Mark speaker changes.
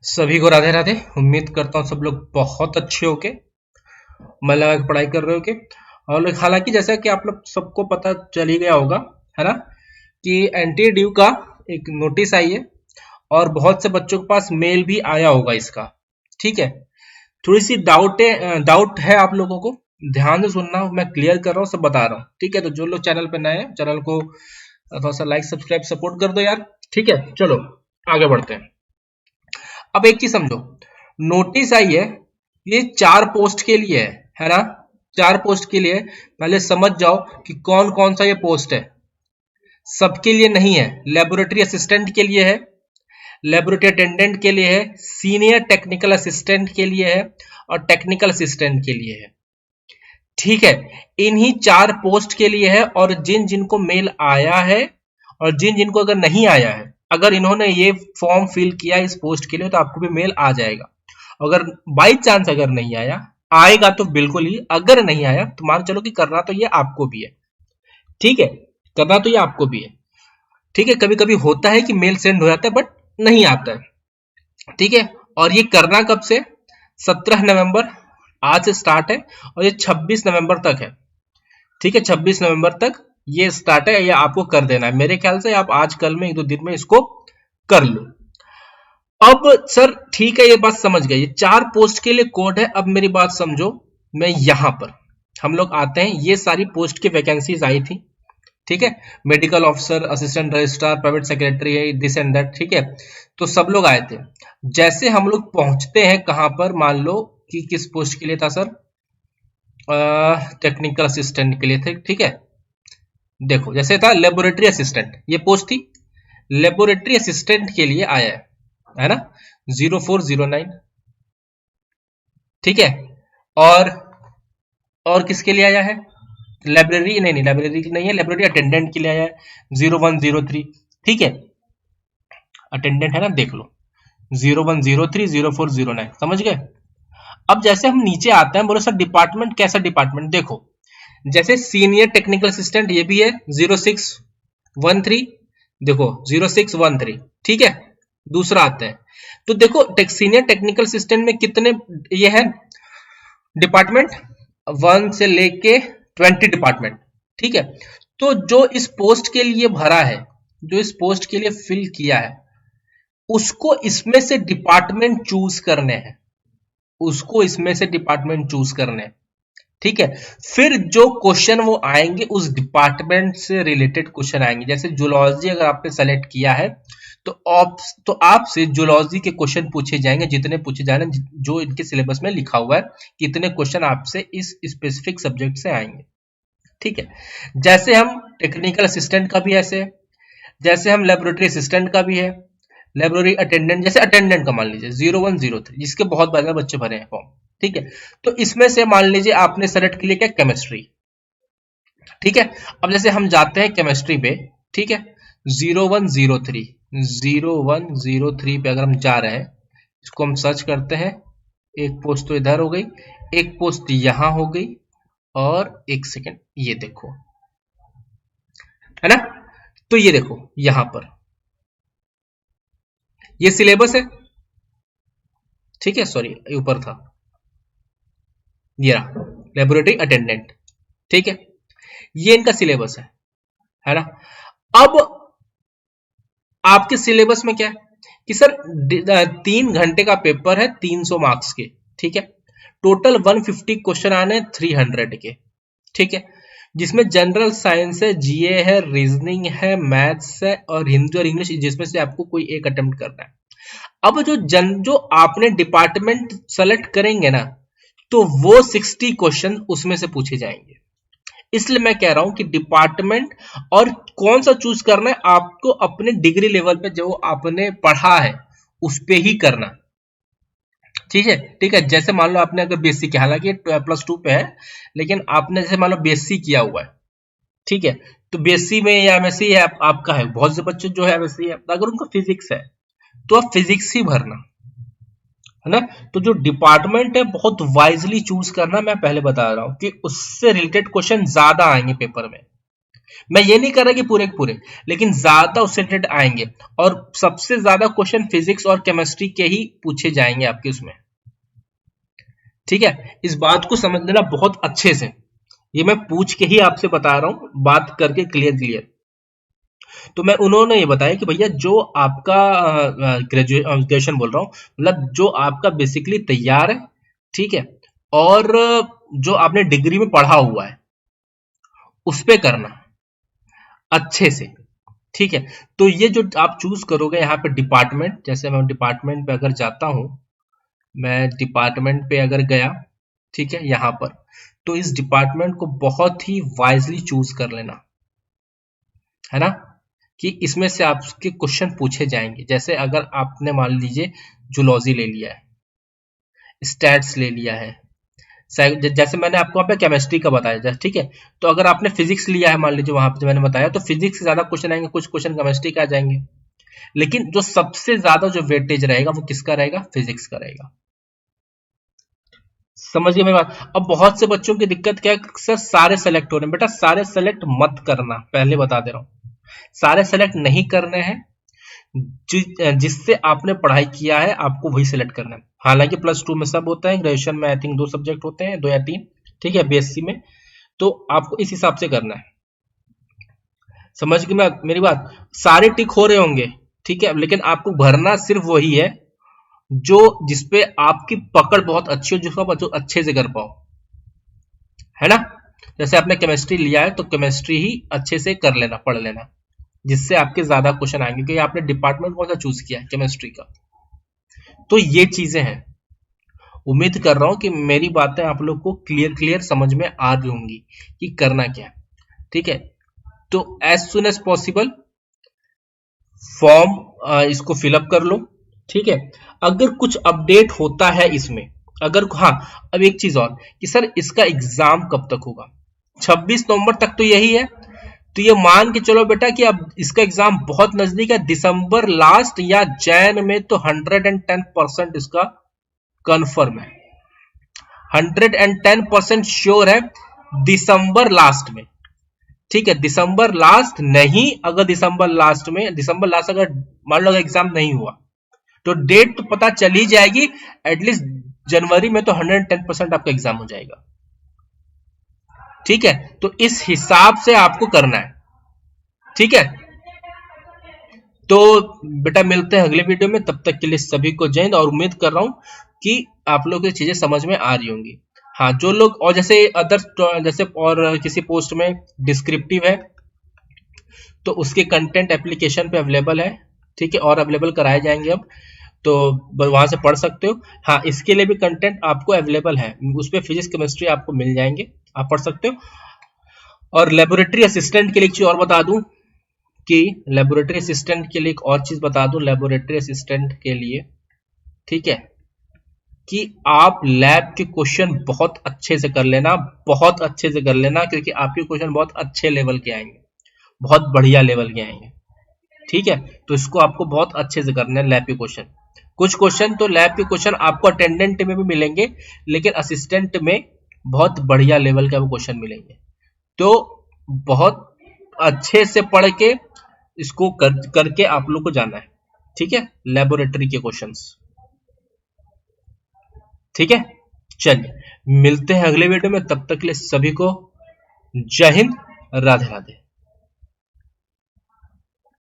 Speaker 1: सभी को राधे राधे। उम्मीद करता हूँ सब लोग बहुत अच्छे होके मन लगा के पढ़ाई कर रहे हो के। और लोग हालांकि जैसा कि आप लोग सबको पता चल ही गया होगा, है ना, कि एंटी ड्यू का एक नोटिस आई है और बहुत से बच्चों के पास मेल भी आया होगा इसका। ठीक है, थोड़ी सी डाउट है आप लोगों को, ध्यान से सुनना, मैं क्लियर कर रहा हूँ, सब बता रहा हूँ। ठीक है, तो जो लोग चैनल पे नए हैं चैनल को थोड़ा सा लाइक सब्सक्राइब सपोर्ट कर दो यार। ठीक है, चलो आगे बढ़ते हैं। अब एक चीज समझो, नोटिस आई है, ये 4 पोस्ट के लिए है ना, 4 पोस्ट के लिए। पहले समझ जाओ कि कौन कौन सा ये पोस्ट है। सबके लिए नहीं है, लेबोरेटरी असिस्टेंट के लिए है, लेबोरेटरी अटेंडेंट के लिए है, सीनियर टेक्निकल असिस्टेंट के लिए है और टेक्निकल असिस्टेंट के लिए है। ठीक है, इन्हीं 4 पोस्ट के लिए है। और जिन जिनको मेल आया है और जिन जिनको अगर नहीं आया है, अगर इन्होंने ये फॉर्म फिल किया इस पोस्ट के लिए, तो आपको भी मेल आ जाएगा। अगर बाई चांस अगर नहीं आया, आएगा तो बिल्कुल ही, अगर नहीं आया तो मान चलो कि करना तो ये आपको भी है। ठीक है, करना तो ये आपको भी है। ठीक है, कभी कभी होता है कि मेल सेंड हो जाता है बट नहीं आता है। ठीक है, और ये करना कब से? 17 नवंबर आज से स्टार्ट है और ये 26 नवंबर तक है। ठीक है, 26 नवंबर तक ये स्टार्ट है, ये आपको कर देना है। मेरे ख्याल से आप आज कल में 1-2 दिन में इसको कर लो। अब सर ठीक है, ये बात समझ गए, ये 4 पोस्ट के लिए कोड है। अब मेरी बात समझो, मैं यहां पर हम लोग आते हैं, ये सारी पोस्ट की वैकेंसीज आई थी। ठीक है, medical officer, assistant registrar, private secretary, this and that. ठीक है, तो सब लोग आए थे। जैसे हम लोग पहुंचते हैं कहां पर, मान लो कि किस पोस्ट के लिए था सर, टेक्निकल असिस्टेंट के लिए थे। ठीक है, देखो जैसे था लेबोरेटरी असिस्टेंट, ये पोस्ट थी, लेबोरेटरी असिस्टेंट के लिए आया है ना, 0409। ठीक है, और और किसके लिए आया है? लाइब्रेरी नहीं, लाइब्रेरी की नहीं है, लाइब्रेरी अटेंडेंट के लिए आया है 0103। ठीक है, अटेंडेंट है ना, देख लो 0103 0409, समझ गए। अब जैसे हम नीचे आते हैं, बोलो सर डिपार्टमेंट कैसा डिपार्टमेंट, देखो जैसे सीनियर टेक्निकल असिस्टेंट ये भी है 0613, देखो 0613। ठीक है, दूसरा आता है, तो देखो सीनियर टेक्निकल असिस्टेंट में कितने ये है डिपार्टमेंट, 1 से लेके 20 डिपार्टमेंट। ठीक है, तो जो इस पोस्ट के लिए भरा है, जो इस पोस्ट के लिए फिल किया है, उसको इसमें से डिपार्टमेंट चूज करने हैं, उसको इसमें से डिपार्टमेंट चूज करने हैं। ठीक है, फिर जो क्वेश्चन वो आएंगे उस डिपार्टमेंट से रिलेटेड क्वेश्चन आएंगे। जैसे जूलॉजी अगर आपने सेलेक्ट किया है तो आपसे जूलॉजी के क्वेश्चन पूछे जाएंगे, जितने पूछे जाएंगे जो इनके सिलेबस में लिखा हुआ है, कितने क्वेश्चन आपसे इस स्पेसिफिक सब्जेक्ट से आएंगे। ठीक है, जैसे हम टेक्निकल असिस्टेंट का भी ऐसे है, जैसे हम लेबोरेटरी असिस्टेंट का भी है, लाइब्रेरी अटेंडेंट, जैसे अटेंडेंट का मान लीजिए 0103, जिसके बहुत ज्यादा बच्चे भरे हैं फॉर्म। ठीक है, तो इसमें से मान लीजिए आपने सेलेक्ट किया क्या, केमिस्ट्री। ठीक है, अब जैसे हम जाते हैं केमिस्ट्री पे, ठीक है, 0103 पे अगर हम जा रहे हैं, इसको हम सर्च करते हैं, एक पोस्ट तो इधर हो गई, एक पोस्ट यहां हो गई, और एक सेकेंड ये देखो, है ना, तो ये देखो यहां पर ये सिलेबस है। ठीक है, सॉरी ऊपर था, ये रहा लेबोरेटरी अटेंडेंट। ठीक है, ये इनका सिलेबस है ना। अब आपके सिलेबस में क्या है कि सर 3 घंटे का पेपर है, 300 मार्क्स के। ठीक है, टोटल 150 क्वेश्चन आने 300 के। ठीक है, जिसमें जनरल साइंस है, जीए है, रीजनिंग है, मैथ्स है और हिंदी और इंग्लिश, जिसमें से आपको कोई एक अटेम्प्ट करना है। अब जो आपने डिपार्टमेंट सेलेक्ट करेंगे ना, तो वो 60 क्वेश्चन उसमें से पूछे जाएंगे। इसलिए मैं कह रहा हूं कि डिपार्टमेंट और कौन सा चूज करना है, आपको अपने डिग्री लेवल पे जो आपने पढ़ा है उस पे ही करना। ठीक है, ठीक है, जैसे मान लो आपने अगर बीएससी किया, हालांकि +2 पे है, लेकिन आपने जैसे मान लो बीएससी किया हुआ है, ठीक है, तो बीएससी में या एमएससी है आपका है, बहुत से बच्चे जो है एमएससी है, अगर उनका फिजिक्स है तो आप फिजिक्स ही भरना, है ना। तो जो डिपार्टमेंट है बहुत वाइजली चूज करना, मैं पहले बता रहा हूं कि उससे रिलेटेड क्वेश्चन ज्यादा आएंगे पेपर में। मैं ये नहीं कर रहा कि पूरे के पूरे, लेकिन ज्यादा उससे रिलेटेड आएंगे, और सबसे ज्यादा क्वेश्चन फिजिक्स और केमिस्ट्री के ही पूछे जाएंगे आपके उसमें। ठीक है, इस बात को समझ लेना बहुत अच्छे से, ये मैं पूछ के ही आपसे बता रहा हूं, बात करके क्लियर। तो मैं उन्होंने ये बताया कि भैया जो आपका ग्रेजुएशन बोल रहा हूँ, मतलब जो आपका बेसिकली तैयार है, ठीक है, और जो आपने डिग्री में पढ़ा हुआ है उस पे करना अच्छे से। ठीक है, तो ये जो आप चूज करोगे यहाँ पे डिपार्टमेंट, जैसे मैं डिपार्टमेंट पे अगर जाता हूं, मैं डिपार्टमेंट पे अगर गया, ठीक है, यहाँ पर, तो इस डिपार्टमेंट को बहुत ही वाइजली चूज कर लेना, है ना, कि इसमें से आपके क्वेश्चन पूछे जाएंगे। जैसे अगर आपने मान लीजिए जूलॉजी ले लिया है, स्टैट्स ले लिया है, जैसे मैंने आपको वहाँ पे केमिस्ट्री का बताया, ठीक है, तो अगर आपने फिजिक्स लिया है मान लीजिए वहां पे जो मैंने बताया, तो फिजिक्स से ज्यादा क्वेश्चन आएंगे, कुछ क्वेश्चन केमिस्ट्री के आ जाएंगे, लेकिन जो सबसे ज्यादा जो वेटेज रहेगा वो किसका रहेगा, फिजिक्स का रहेगा। समझिए मेरी बात। अब बहुत से बच्चों की दिक्कत क्या है, सर सारे सेलेक्ट हो रहे हैं, बेटा सारे सेलेक्ट मत करना, पहले बता दे रहा हूं, सारे सेलेक्ट नहीं करने हैं, जिससे आपने पढ़ाई किया है आपको वही सिलेक्ट करना है। हालांकि प्लस टू में सब होता है, ग्रेजुएशन में आई थिंक 2 सब्जेक्ट होते हैं, 2 या 3, ठीक है, बीएससी में, तो आपको इस हिसाब से करना है। समझ गए मेरी बात, सारे टिक हो रहे होंगे, ठीक है, लेकिन आपको भरना सिर्फ वही है जो जिसपे आपकी पकड़ बहुत अच्छी हो, जिसको आप अच्छे से कर पाओ, है ना। जैसे आपने केमिस्ट्री लिया है तो केमिस्ट्री ही अच्छे से कर लेना, पढ़ लेना, जिससे आपके ज्यादा क्वेश्चन आएंगे, क्योंकि आपने डिपार्टमेंट कौन सा चूज किया है, केमिस्ट्री का। तो ये चीजें हैं, उम्मीद कर रहा हूं कि मेरी बातें आप लोग को क्लियर समझ में आ रही होंगी कि करना क्या है। ठीक है, तो as soon as possible form इसको फिलअप कर लो। ठीक है, अगर कुछ अपडेट होता है इसमें, अगर हाँ, अब एक चीज और कि सर इसका एग्जाम कब तक होगा, 26 नवंबर तक तो यही है, तो ये मान के चलो बेटा कि अब इसका एग्जाम बहुत नजदीक है, दिसंबर लास्ट या जैन में तो 110% इसका कंफर्म है, 110% श्योर है दिसंबर लास्ट में। ठीक है, दिसंबर लास्ट नहीं, अगर दिसंबर लास्ट अगर मान लो एग्जाम नहीं हुआ तो डेट तो पता चली जाएगी, एटलीस्ट जनवरी में तो 110% आपका एग्जाम हो जाएगा। ठीक है, तो इस हिसाब से आपको करना है। ठीक है, तो बेटा मिलते हैं अगले वीडियो में, तब तक के लिए सभी को जय हिंद, और उम्मीद कर रहा हूं कि आप लोग को चीजें समझ में आ रही होंगी। हाँ, जो लोग और जैसे अदर जैसे और किसी पोस्ट में डिस्क्रिप्टिव है तो उसके कंटेंट एप्लीकेशन पे अवेलेबल है, ठीक है, और अवेलेबल कराए जाएंगे अब, तो वहां से पढ़ सकते हो। हाँ, इसके लिए भी कंटेंट आपको अवेलेबल है, उस पर फिजिक्स केमिस्ट्री आपको मिल जाएंगे, आप पढ़ सकते हो। और लेबोरेटरी असिस्टेंट के लिए एक चीज और बता दूं कि लेबोरेटरी असिस्टेंट के लिए एक और चीज बता दूं, लेबोरेटरी असिस्टेंट के लिए, ठीक है, कि आप लैब के क्वेश्चन बहुत अच्छे से कर लेना, बहुत अच्छे से कर लेना, क्योंकि आपके क्वेश्चन बहुत अच्छे लेवल के आएंगे, बहुत बढ़िया लेवल के आएंगे। ठीक है, तो इसको आपको बहुत अच्छे से करना है लैब के क्वेश्चन। कुछ क्वेश्चन तो लैब के क्वेश्चन आपको अटेंडेंट में भी मिलेंगे, लेकिन असिस्टेंट में बहुत बढ़िया लेवल के क्वेश्चन मिलेंगे, तो बहुत अच्छे से पढ़ के इसको करके आप लोग को जाना है। ठीक है, लेबोरेटरी के क्वेश्चंस। ठीक है, चलिए मिलते हैं अगले वीडियो में, तब तक के लिए सभी को जय हिंद, राधे राधे।